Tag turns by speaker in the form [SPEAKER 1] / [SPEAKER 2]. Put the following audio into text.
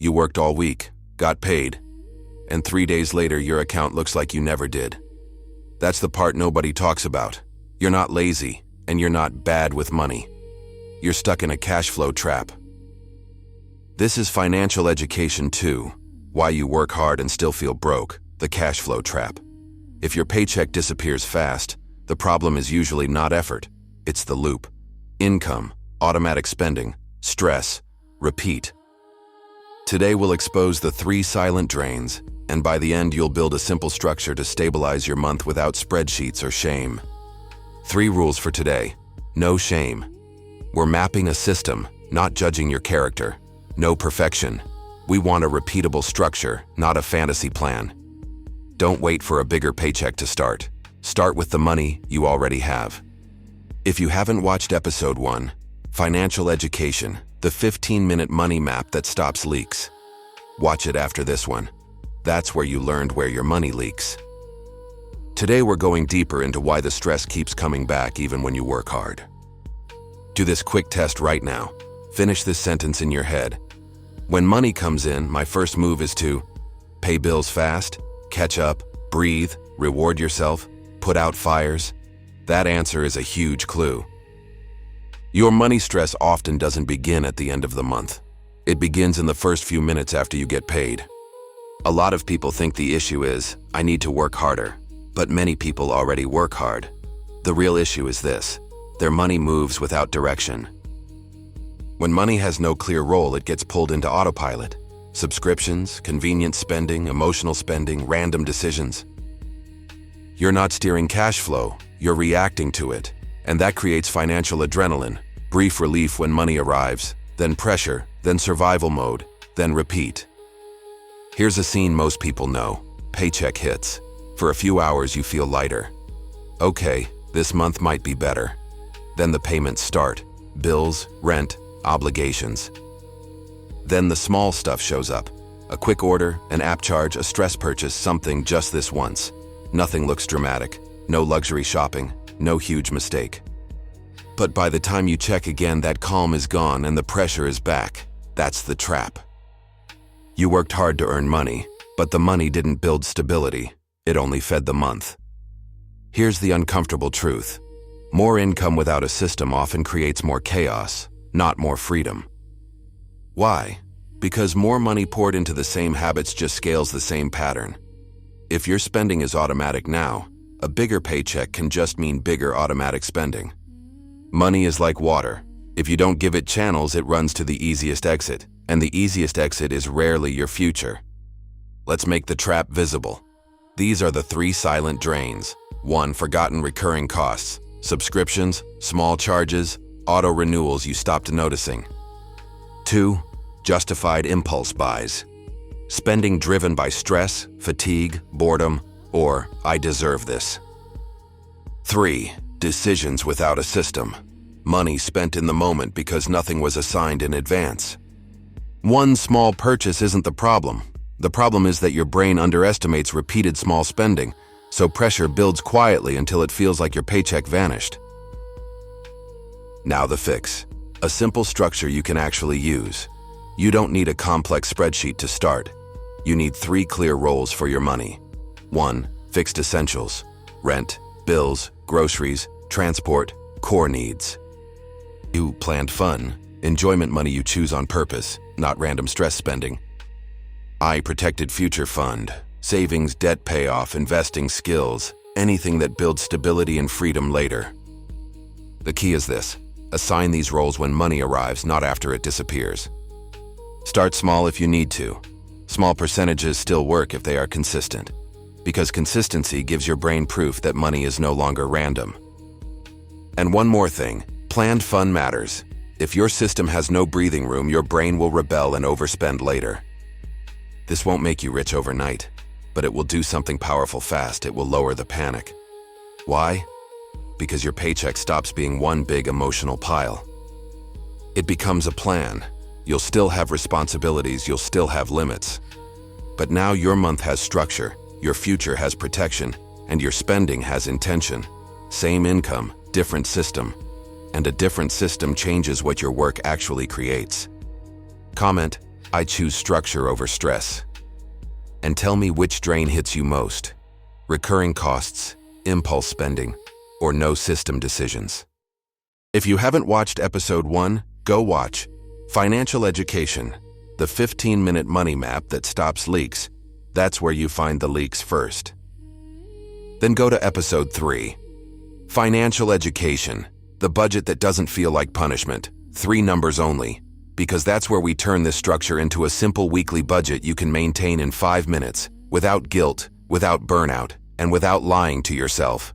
[SPEAKER 1] You worked all week, got paid, and 3 days later your account looks like you never did. That's the part nobody talks about. You're not lazy, and you're not bad with money. You're stuck in a cash flow trap. This is financial education too. Why you work hard and still feel broke, the cash flow trap. If your paycheck disappears fast, the problem is usually not effort, it's the loop. Income, automatic spending, stress, repeat. Today we'll expose the 3 silent drains, and by the end you'll build a simple structure to stabilize your month without spreadsheets or shame. 3 rules for today. No shame. We're mapping a system, not judging your character. No perfection. We want a repeatable structure, not a fantasy plan. Don't wait for a bigger paycheck to start. Start with the money you already have. If you haven't watched episode 1, Financial Education, the 15-minute money map that stops leaks, watch it after this one. That's where you learned where your money leaks. Today we're going deeper into why the stress keeps coming back even when you work hard. Do this quick test right now. Finish this sentence in your head. When money comes in, my first move is to pay bills fast, catch up, breathe, reward yourself, put out fires. That answer is a huge clue. Your money stress often doesn't begin at the end of the month. It begins in the first few minutes after you get paid. A lot of people think the issue is, I need to work harder, but many people already work hard. The real issue is this: their money moves without direction. When money has no clear role, it gets pulled into autopilot. Subscriptions, convenience spending, emotional spending, random decisions. You're not steering cash flow, you're reacting to it. And that creates financial adrenaline, brief relief when money arrives, then pressure, then survival mode, then repeat. Here's a scene most people know. Paycheck hits. For a few hours you feel lighter. Okay, this month might be better. Then the payments start. Bills, rent, obligations. Then the small stuff shows up. A quick order, an app charge, a stress purchase, something just this once. Nothing looks dramatic. No luxury shopping. No huge mistake. But by the time you check again, that calm is gone and the pressure is back. That's the trap. You worked hard to earn money, but the money didn't build stability. It only fed the month. Here's the uncomfortable truth. More income without a system often creates more chaos, not more freedom. Why? Because more money poured into the same habits just scales the same pattern. If your spending is automatic now, a bigger paycheck can just mean bigger automatic spending. Money is like water. If you don't give it channels, it runs to the easiest exit, and the easiest exit is rarely your future. Let's make the trap visible. These are the 3 silent drains. 1. Forgotten recurring costs. Subscriptions, small charges, auto renewals you stopped noticing. 2. Justified impulse buys. Spending driven by stress, fatigue, boredom, or I deserve this. 3. Decisions without a system. Money spent in the moment because nothing was assigned in advance. One small purchase isn't the problem. The problem is that your brain underestimates repeated small spending, so pressure builds quietly until it feels like your paycheck vanished. Now the fix. A simple structure you can actually use. You don't need a complex spreadsheet to start. You need 3 clear roles for your money. 1. Fixed essentials. Rent, bills, groceries, transport, core needs. 2. Planned fun. Enjoyment money you choose on purpose, not random stress spending. I. Protected future fund. Savings, debt payoff, investing skills, anything that builds stability and freedom later. The key is this: assign these roles when money arrives, not after it disappears. Start small if you need to. Small percentages still work if they are consistent, because consistency gives your brain proof that money is no longer random. And one more thing, planned fun matters. If your system has no breathing room, your brain will rebel and overspend later. This won't make you rich overnight, but it will do something powerful fast. It will lower the panic. Why? Because your paycheck stops being one big emotional pile. It becomes a plan. You'll still have responsibilities, you'll still have limits. But now your month has structure, your future has protection, and your spending has intention. Same income, different system. And a different system changes what your work actually creates. Comment, I choose structure over stress. And tell me which drain hits you most: recurring costs, impulse spending, or no system decisions. If you haven't watched episode 1, go watch Financial Education, the 15-minute money map that stops leaks. That's where you find the leaks first. Then go to episode 3, Financial Education, the budget that doesn't feel like punishment, 3 numbers only, because that's where we turn this structure into a simple weekly budget you can maintain in 5 minutes, without guilt, without burnout, and without lying to yourself.